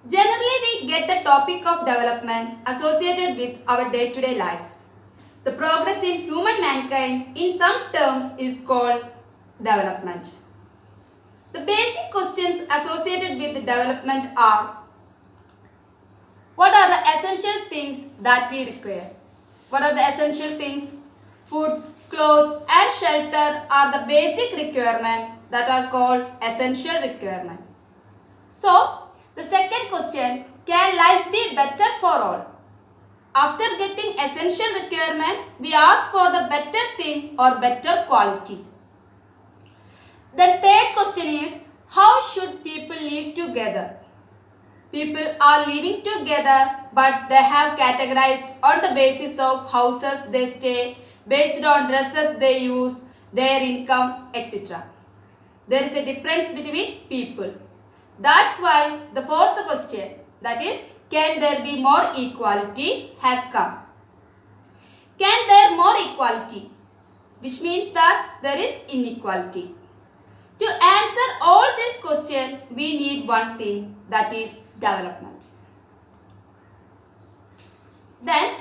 Generally, we get the topic of development associated with our day-to-day life. The progress in human mankind in some terms is called development. The basic questions associated with development are: what are the essential things that we require? What are the essential things? Food, clothes and shelter are the basic requirements that are called essential requirements. So, the second question, can life be better for all? After getting essential requirement, we ask for the better thing or better quality. The third question is, how should people live together? People are living together, but they have categorized on the basis of houses they stay, based on dresses they use, their income, etc. There is a difference between people. That's why the fourth question, that is, can there be more equality, has come. Can there more equality? Which means that there is inequality. To answer all these questions, we need one thing, that is development. Then,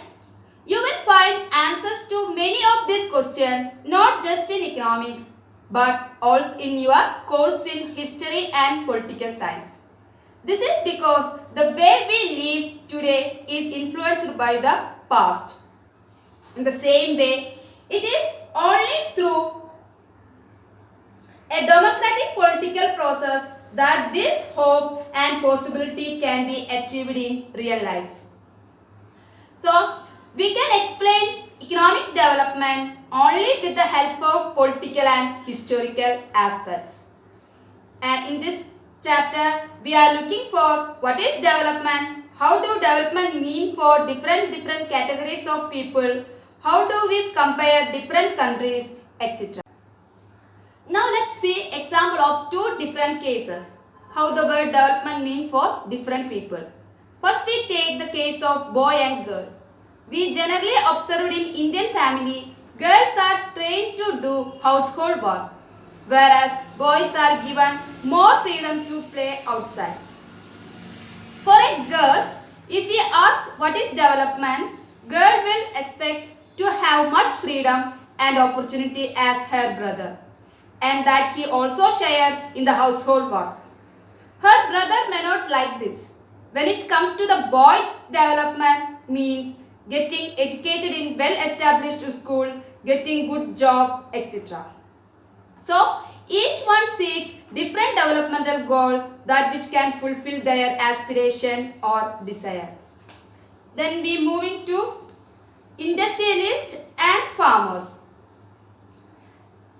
you will find answers to many of these questions not just in economics but also in your course in history and political science. This is because the way we live today is influenced by the past. In the same way, it is only through a democratic political process that this hope and possibility can be achieved in real life. So, we can explain economic development only with the help of political and historical aspects. And in this chapter, we are looking for what is development, how do development mean for different categories of people, how do we compare different countries, etc. Now let's see example of two different cases, how the word development mean for different people. First we take the case of boy and girl. We generally observed in Indian family, girls are trained to do household work, whereas boys are given more freedom to play outside. For a girl, if we ask what is development, girl will expect to have much freedom and opportunity as her brother, and that he also share in the household work. Her brother may not like this. When it comes to the boy, development means getting educated in well-established school, getting good job, etc. So, each one seeks different developmental goal that which can fulfill their aspiration or desire. Then we moving to industrialists and farmers.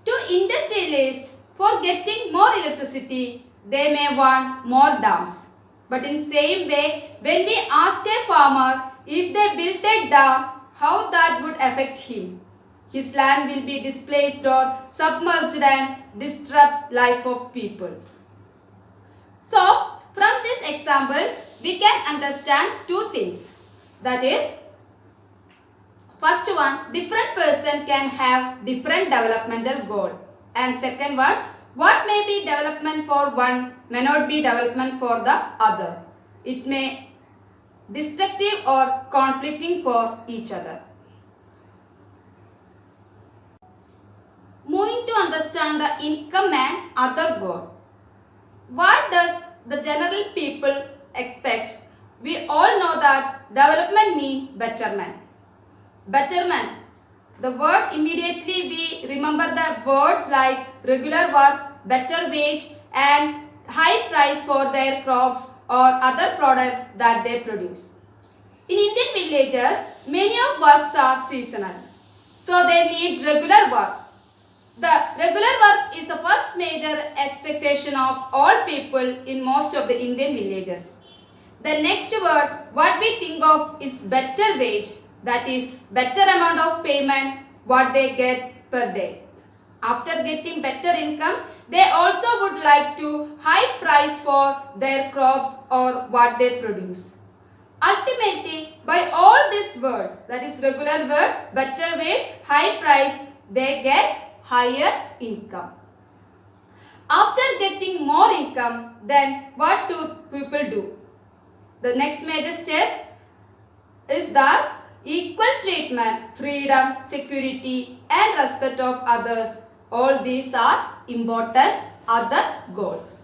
To industrialists, for getting more electricity, they may want more dams. But in same way, when we ask a farmer if they build a dam, how that would affect him? His land will be displaced or submerged and disrupt life of people. So, from this example, we can understand two things. That is, first one, different person can have different developmental goal. And second one, what may be development for one may not be development for the other. It may destructive or conflicting for each other. Moving to understand the income and other goal. What does the general people expect? We all know that development means betterment. Betterment. The word immediately we remember the words like regular work, better wage and high price for their crops or other products that they produce. In Indian villages, many of works are seasonal. So they need regular work. The regular work is the first major expectation of all people in most of the Indian villages. The next word what we think of is better wage, that is better amount of payment what they get per day. After getting better income, they also would like to high price for their crops or what they produce. Ultimately, by all these words, that is regular word, better wage, high price, they get higher income. After getting more income, then what do people do? The next major step is that equal treatment, freedom, security and respect of others. All these are important other goals.